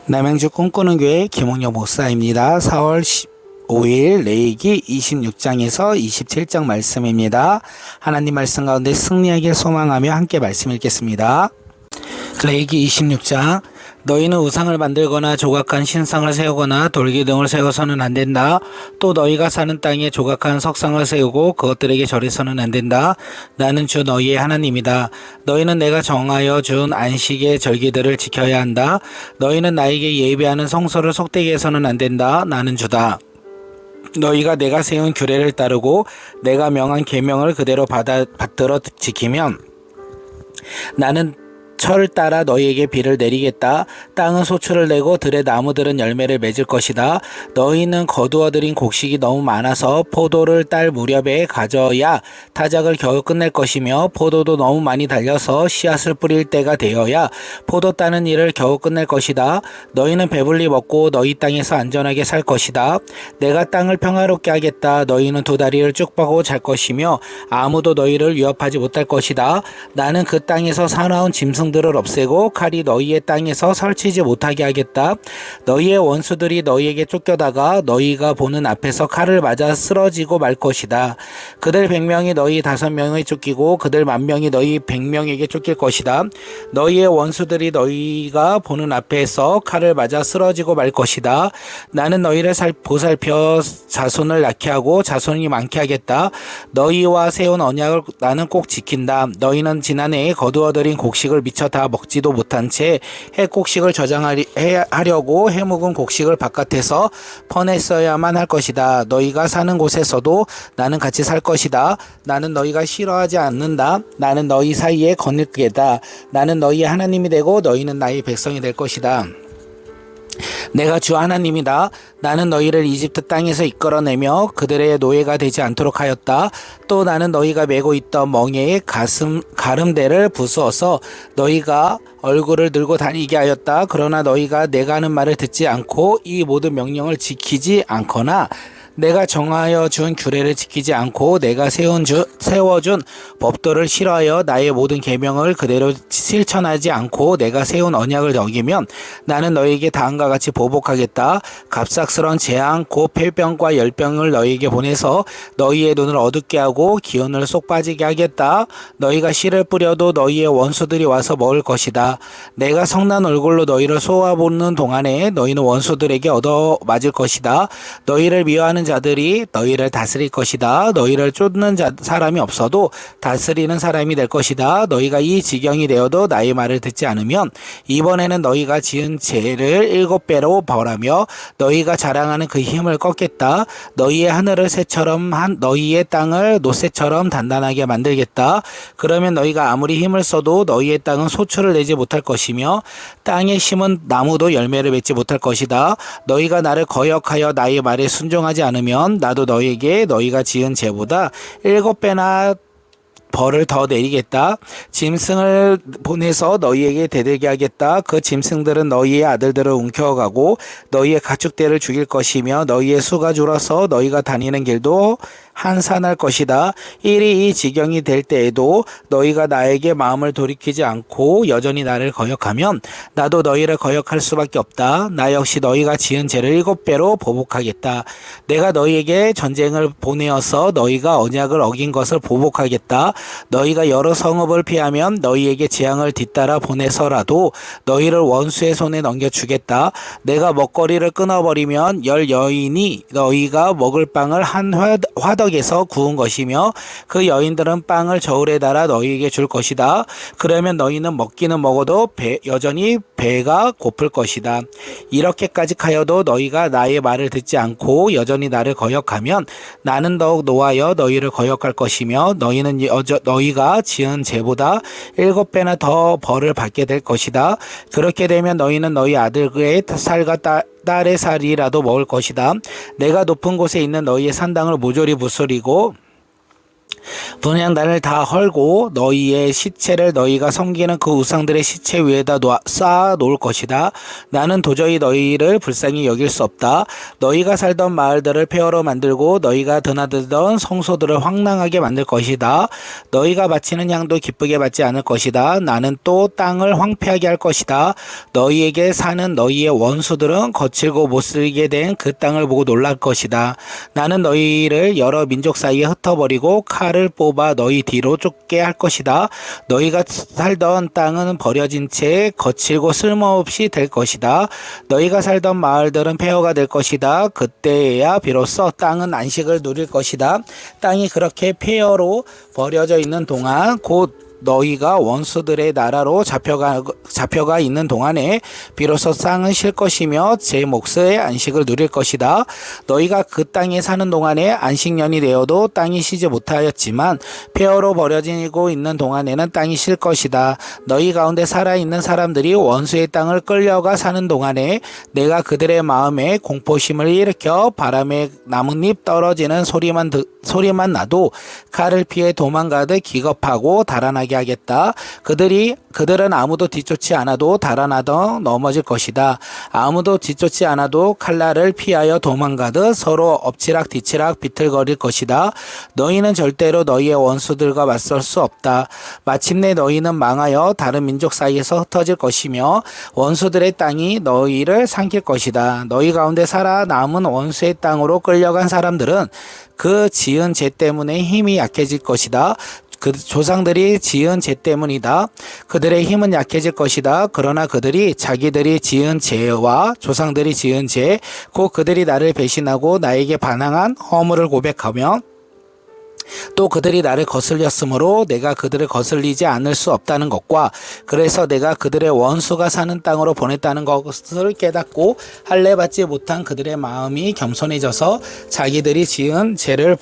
남양주 꿈꾸는 교회 김홍영 목사입니다. 4월 15일 레위기 26장에서 27장 말씀입니다. 하나님 말씀 가운데 승리하길 소망하며 함께 말씀 읽겠습니다. 레위기 26장. 너희는 우상을 만들거나 조각한 신상을 세우거나 돌기둥을 세워서는 안 된다. 또 너희가 사는 땅에 조각한 석상을 세우고 그것들에게 절해서는 안 된다. 나는 주 너희의 하나님이다. 너희는 내가 정하여 준 안식의 절기들을 지켜야 한다. 너희는 나에게 예배하는 성소를 속되게 해서는 안 된다. 나는 주다. 너희가 내가 세운 규례를 따르고 내가 명한 계명을 그대로 받들어 지키면 나는 철 따라 너희에게 비를 내리겠다. 땅은 소출을 내고 들의 나무들은 열매를 맺을 것이다. 너희는 거두어들인 곡식이 너무 많아서 포도를 딸 무렵에 가져야 타작을 겨우 끝낼 것이며 포도도 너무 많이 달려서 씨앗을 뿌릴 때가 되어야 포도 따는 일을 겨우 끝낼 것이다. 너희는 배불리 먹고 너희 땅에서 안전하게 살 것이다. 내가 땅을 평화롭게 하겠다. 너희는 두 다리를 쭉 뻗고 잘 것이며 아무도 너희를 위협하지 못할 것이다. 나는 그 땅에서 사나운 짐승들을 없애고 칼이 너희의 땅에서 설치지 못하게 하겠다. 너희의 원수들이 너희에게 쫓겨다가 너희가 보는 앞에서 칼을 맞아 쓰러지고 말 것이다. 그들 100명이 너희 5명에 쫓기고 그들 10,000명이 너희 100명에게 쫓길 것이다. 너희의 원수들이 너희가 보는 앞에서 칼을 맞아 쓰러지고 말 것이다. 나는 너희를 보살펴 자손을 낳게 하고 자손이 많게 하겠다. 너희와 세운 언약을 나는 꼭 지킨다. 너희는 지난해에 거두어들인 곡식을 미처 다 먹지도 못한 채 해곡식을 저장하려고 해묵은 곡식을 바깥에서 퍼냈어야만 할 것이다. 너희가 사는 곳에서도 나는 같이 살 것이다. 나는 너희가 싫어하지 않는다. 나는 너희 사이에 거닐게다. 나는 너희의 하나님이 되고 너희는 나의 백성이 될 것이다. 내가 주 하나님이다. 나는 너희를 이집트 땅에서 이끌어내며 그들의 노예가 되지 않도록 하였다. 또 나는 너희가 메고 있던 멍에의 가름대를 부수어서 너희가 얼굴을 들고 다니게 하였다. 그러나 너희가 내가 하는 말을 듣지 않고 이 모든 명령을 지키지 않거나 내가 정하여 준 규례를 지키지 않고 내가 세워준 법도를 싫어하여 나의 모든 계명을 그대로 실천하지 않고 내가 세운 언약을 어기면 나는 너희에게 다음과 같이 보복하겠다. 갑작스러운 재앙 곧 폐병과 열병을 너희에게 보내서 너희의 눈을 어둡게 하고 기운을 쏙 빠지게 하겠다. 너희가 씨를 뿌려도 너희의 원수들이 와서 먹을 것이다. 내가 성난 얼굴로 너희를 쏘아보는 동안에 너희는 원수들에게 얻어맞을 것이다. 너희를 미워하는 자들이 너희를 다스릴 것이다. 너희를 쫓는 사람이 없어도 다스리는 사람이 될 것이다. 너희가 이 지경이 되어도 나의 말을 듣지 않으면 이번에는 너희가 지은 죄를 7배로 벌하며 너희가 자랑하는 그 힘을 꺾겠다. 너희의 하늘을 새처럼 너희의 땅을 놋새처럼 단단하게 만들겠다. 그러면 너희가 아무리 힘을 써도 너희의 땅은 소출을 내지 못할 것이며 땅에 심은 나무도 열매를 맺지 못할 것이다. 너희가 나를 거역하여 나의 말에 순종하지 않으면 나도 너희에게 너희가 지은 죄보다 7배나 벌을 더 내리겠다. 짐승을 보내서 너희에게 대들게 하겠다. 그 짐승들은 너희의 아들들을 움켜가고 너희의 가축대를 죽일 것이며 너희의 수가 줄어서 너희가 다니는 길도 한산할 것이다. 일이 이 지경이 될 때에도 너희가 나에게 마음을 돌이키지 않고 여전히 나를 거역하면 나도 너희를 거역할 수밖에 없다. 나 역시 너희가 지은 죄를 7배로 보복하겠다. 내가 너희에게 전쟁을 보내어서 너희가 언약을 어긴 것을 보복하겠다. 너희가 여러 성읍을 피하면 너희에게 재앙을 뒤따라 보내서라도 너희를 원수의 손에 넘겨주겠다. 내가 먹거리를 끊어버리면 10 여인이 너희가 먹을 빵을 한 화덕에서 구운 것이며 그 여인들은 빵을 저울에 달아 너희에게 줄 것이다. 그러면 너희는 먹기는 먹어도 여전히 배가 고플 것이다. 이렇게까지 하여도 너희가 나의 말을 듣지 않고 여전히 나를 거역하면 나는 더욱 노하여 너희를 거역할 것이며 너희가 지은 죄보다 7배나 더 벌을 받게 될 것이다. 그렇게 되면 너희는 너희 아들의 살과 딸의 살이라도 먹을 것이다. 내가 높은 곳에 있는 너희의 산당을 모조리 부수리고 분향단을 다 헐고 너희의 시체를 너희가 섬기는 그 우상들의 시체 위에다 쌓아 놓을 것이다. 나는 도저히 너희를 불쌍히 여길 수 없다. 너희가 살던 마을들을 폐허로 만들고 너희가 드나들던 성소들을 황량하게 만들 것이다. 너희가 바치는 향도 기쁘게 받지 않을 것이다. 나는 또 땅을 황폐하게 할 것이다. 너희에게 사는 너희의 원수들은 거칠고 못쓰게 된 그 땅을 보고 놀랄 것이다. 나는 너희를 여러 민족 사이에 흩어버리고 칼을 뽑아 너희 뒤로 쫓게 할 것이다. 너희가 살던 땅은 버려진 채 거칠고 쓸모없이 될 것이다. 너희가 살던 마을들은 폐허가 될 것이다. 그때야 비로소 땅은 안식을 누릴 것이다. 땅이 그렇게 폐허로 버려져 있는 동안 곧 너희가 원수들의 나라로 잡혀가 있는 동안에 비로소 땅은 쉴 것이며 제 몫의 안식을 누릴 것이다. 너희가 그 땅에 사는 동안에 안식년이 되어도 땅이 쉬지 못하였지만 폐허로 버려지고 있는 동안에는 땅이 쉴 것이다. 너희 가운데 살아있는 사람들이 원수의 땅을 끌려가 사는 동안에 내가 그들의 마음에 공포심을 일으켜 바람에 나뭇잎 떨어지는 소리만 나도 칼을 피해 도망가듯 기겁하고 달아나게 하겠다. 그들은 아무도 뒤쫓지 않아도 달아나더 넘어질 것이다. 아무도 뒤쫓지 않아도 칼날을 피하여 도망가듯 서로 엎치락 뒤치락 비틀거릴 것이다. 너희는 절대로 너희의 원수들과 맞설 수 없다. 마침내 너희는 망하여 다른 민족 사이에서 흩어질 것이며 원수들의 땅이 너희를 삼킬 것이다. 너희 가운데 살아남은 원수의 땅으로 끌려간 사람들은 그 지은 죄 때문에 힘이 약해질 것이다. 그 조상들이 지은 죄 때문이다. 그들의 힘은 약해질 것이다. 그러나 그들이 자기들이 지은 죄와 조상들이 지은 죄, 곧 그들이 나를 배신하고 나에게 반항한 허물을 고백하며 또 그들이 나를 거슬렸으므로 내가 그들을 거슬리지 않을 수 없다는 것과 그래서 내가 그들의 원수가 사는 땅으로 보냈다는 것을 깨닫고 할례 받지 못한 그들의 마음이 겸손해져서 자기들이 지은 죄를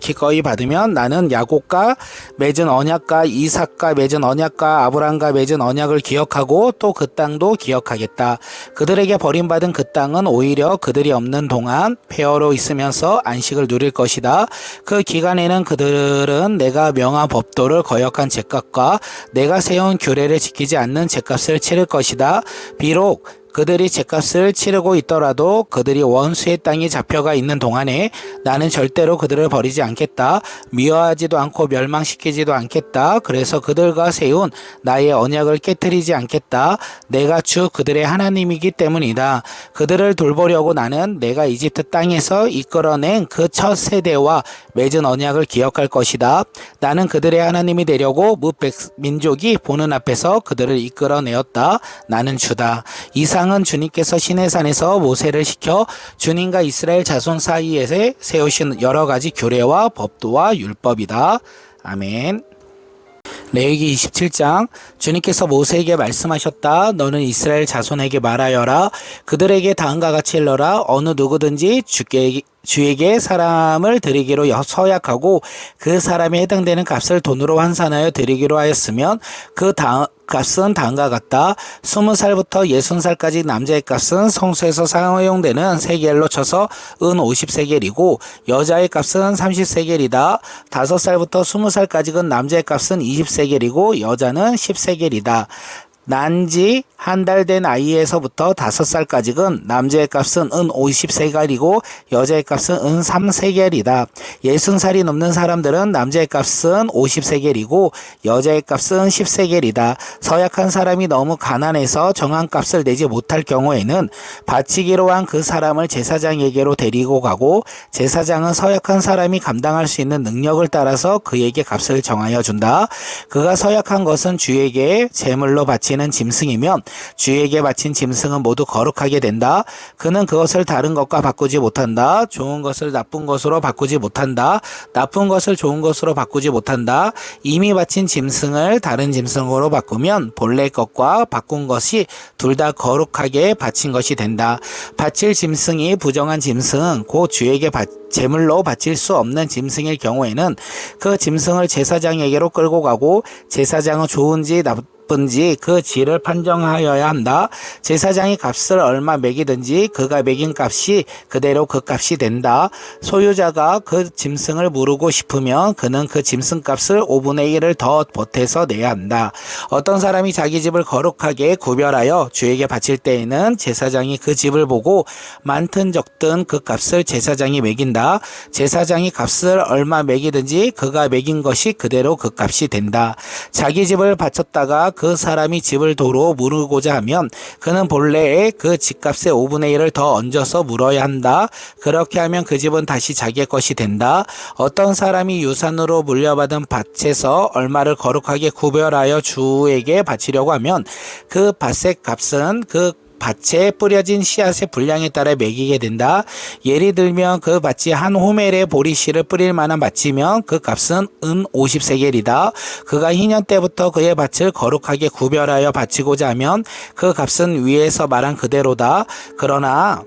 기꺼이 받으면 나는 야곱과 맺은 언약과 이삭과 맺은 언약과 아브람과 맺은 언약을 기억하고 또 그 땅도 기억하겠다. 그들에게 버림받은 그 땅은 오히려 그들이 없는 동안 폐허로 있으면서 안식을 누릴 것이다. 그 기간에는 그들은 내가 명한 법도를 거역한 죄값과 내가 세운 규례를 지키지 않는 죄값을 치를 것이다. 비록 그들이 죄값을 치르고 있더라도 그들이 원수의 땅에 잡혀가 있는 동안에 나는 절대로 그들을 버리지 않겠다. 미워하지도 않고 멸망시키지도 않겠다. 그래서 그들과 세운 나의 언약을 깨뜨리지 않겠다. 내가 주 그들의 하나님이기 때문이다. 그들을 돌보려고 나는 내가 이집트 땅에서 이끌어낸 그 첫 세대와 맺은 언약을 기억할 것이다. 나는 그들의 하나님이 되려고 민족이 보는 앞에서 그들을 이끌어내었다. 나는 주다. 이상은 주님께서 시내산에서 모세를 시켜 주님과 이스라엘 자손 사이에 세우신 여러 가지 규례와 법도와 율법이다. 아멘. 레위기 27장 주님께서 모세에게 말씀하셨다. 너는 이스라엘 자손에게 말하여라. 그들에게 다음과 같이 일러라. 어느 누구든지 주에게 사람을 드리기로 서약하고 그 사람에 해당되는 값을 돈으로 환산하여 드리기로 하였으면 그 값은 다음과 같다. 20살부터 60살까지 남자의 값은 성소에서 사용되는 세겔로 쳐서 은 50세겔이고 여자의 값은 30세겔이다. 5살부터 20살까지는 남자의 값은 20세겔이고 여자는 10세겔이다. 난지 한 달 된 아이에서부터 5살까지는 남자의 값은 은 50세겔이고 여자의 값은 은 3세겔이다. 60살이 넘는 사람들은 남자의 값은 50세겔이고 여자의 값은 10세겔이다. 서약한 사람이 너무 가난해서 정한 값을 내지 못할 경우에는 바치기로 한 그 사람을 제사장에게로 데리고 가고 제사장은 서약한 사람이 감당할 수 있는 능력을 따라서 그에게 값을 정하여 준다. 그가 서약한 것은 주에게 제물로 바치는 짐승이면 주에게 바친 짐승은 모두 거룩하게 된다. 그는 그것을 다른 것과 바꾸지 못한다. 좋은 것을 나쁜 것으로 바꾸지 못한다. 나쁜 것을 좋은 것으로 바꾸지 못한다. 이미 바친 짐승을 다른 짐승으로 바꾸면 본래 것과 바꾼 것이 둘 다 거룩하게 바친 것이 된다. 바칠 짐승이 부정한 짐승, 곧 주에게 제물로 바칠 수 없는 짐승일 경우에는 그 짐승을 제사장에게로 끌고 가고 제사장은 좋은지 나쁜지 그 질을 판정하여야 한다. 제사장이 값을 얼마 매기든지 그가 매긴 값이 그대로 그 값이 된다. 소유자가 그 짐승을 무르고 싶으면 그는 그 짐승값을 5분의 1을 더 보태서 내야 한다. 어떤 사람이 자기 집을 거룩하게 구별하여 주에게 바칠 때에는 제사장이 그 집을 보고 많든 적든 그 값을 제사장이 매긴다. 제사장이 값을 얼마 매기든지 그가 매긴 것이 그대로 그 값이 된다. 자기 집을 바쳤다가 그 사람이 집을 도로 무르고자 하면 그는 본래의 그 집값의 5분의 1을 더 얹어서 물어야 한다. 그렇게 하면 그 집은 다시 자기의 것이 된다. 어떤 사람이 유산으로 물려받은 밭에서 얼마를 거룩하게 구별하여 주에게 바치려고 하면 그 밭의 값은 그 밭에 뿌려진 씨앗의 분량에 따라 매기게 된다. 예를 들면 그 밭이 한 호멜의 보리씨를 뿌릴 만한 밭이면 그 값은 은 50세겔이다. 그가 희년 때부터 그의 밭을 거룩하게 구별하여 바치고자 하면 그 값은 위에서 말한 그대로다. 그러나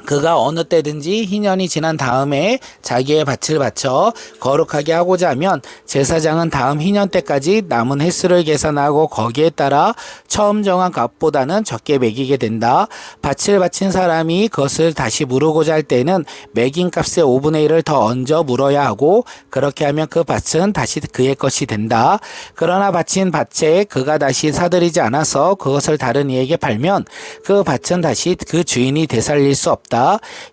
그가 어느 때든지 희년이 지난 다음에 자기의 밭을 바쳐 거룩하게 하고자 하면 제사장은 다음 희년 때까지 남은 횟수를 계산하고 거기에 따라 처음 정한 값보다는 적게 매기게 된다. 밭을 바친 사람이 그것을 다시 무르고자 할 때는 매긴 값의 5분의 1을 더 얹어 물어야 하고 그렇게 하면 그 밭은 다시 그의 것이 된다. 그러나 바친 밭에 그가 다시 사들이지 않아서 그것을 다른 이에게 팔면 그 밭은 다시 그 주인이 되살릴 수 없다.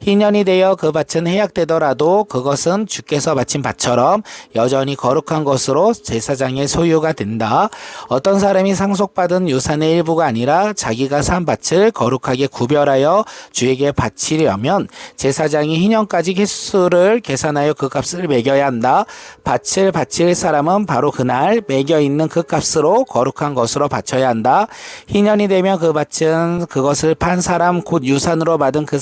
희년이 되어 그 밭은 해약되더라도 그것은 주께서 바친 밭처럼 여전히 거룩한 것으로 제사장의 소유가 된다. 어떤 사람이 상속받은 유산의 일부가 아니라 자기가 산 밭을 거룩하게 구별하여 주에게 바치려면 제사장이 희년까지 횟수를 계산하여 그 값을 매겨야 한다. 밭을 바칠 사람은 바로 그날 매겨 있는 그 값으로 거룩한 것으로 바쳐야 한다. 희년이 되면 그 밭은 그것을 판 사람 곧 유산으로 받은 그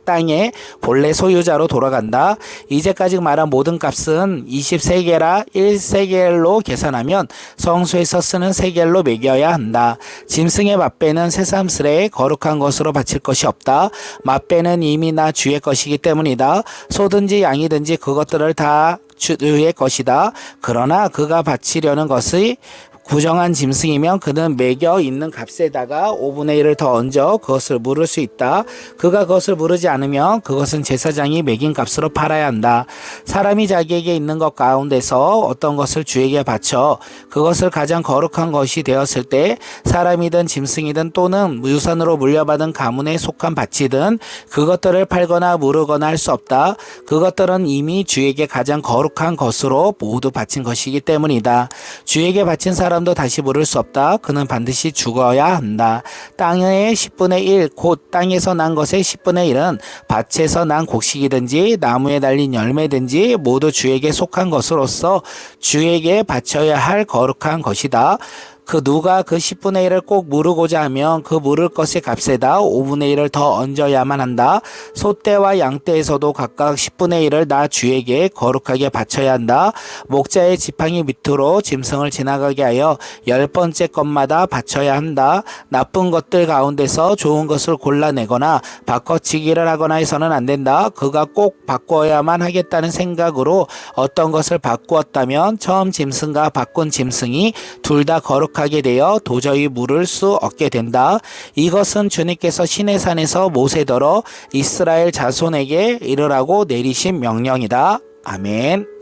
땅의 본래 소유자로 돌아간다. 이제까지 말한 모든 값은 20세겔아 1세겔로 계산하면 성소에서 쓰는 세겔로 매겨야 한다. 짐승의 맛배는 새삼스레 거룩한 것으로 바칠 것이 없다. 맛배는 이미 나 주의 것이기 때문이다. 소든지 양이든지 그것들을 다 주의 것이다. 그러나 그가 바치려는 것이 구정한 짐승이면 그는 매겨 있는 값에다가 5분의 1을 더 얹어 그것을 물을 수 있다. 그가 그것을 물으지 않으면 그것은 제사장이 매긴 값으로 팔아야 한다. 사람이 자기에게 있는 것 가운데서 어떤 것을 주에게 바쳐 그것을 가장 거룩한 것이 되었을 때 사람이든 짐승이든 또는 유산으로 물려받은 가문에 속한 밭이든 그것들을 팔거나 무르거나 할 수 없다. 그것들은 이미 주에게 가장 거룩한 것으로 모두 바친 것이기 때문이다. 주에게 바친 사람도 다시 물을 수 없다. 그는 반드시 죽어야 한다. 땅의 10분의 1, 곧 땅에서 난 것의 10분의 1은 밭에서 난 곡식이든지 나무에 달린 열매든지 모두 주에게 속한 것으로서 주에게 바쳐야 할 거룩한 것이다. 그 누가 그 10분의 1을 꼭 무르고자 하면 그 무를 것의 값에다 5분의 1을 더 얹어야만 한다. 소떼와 양떼에서도 각각 10분의 1을 나 주에게 거룩하게 바쳐야 한다. 목자의 지팡이 밑으로 짐승을 지나가게 하여 10번째 것마다 바쳐야 한다. 나쁜 것들 가운데서 좋은 것을 골라내거나 바꿔치기를 하거나 해서는 안 된다. 그가 꼭 바꿔야만 하겠다는 생각으로 어떤 것을 바꾸었다면 처음 짐승과 바꾼 짐승이 둘 다 거룩하게 되어 도저히 물을 수 없게 된다. 이것은 주님께서 시내산에서 모세더러 이스라엘 자손에게 이르라고 내리신 명령이다. 아멘.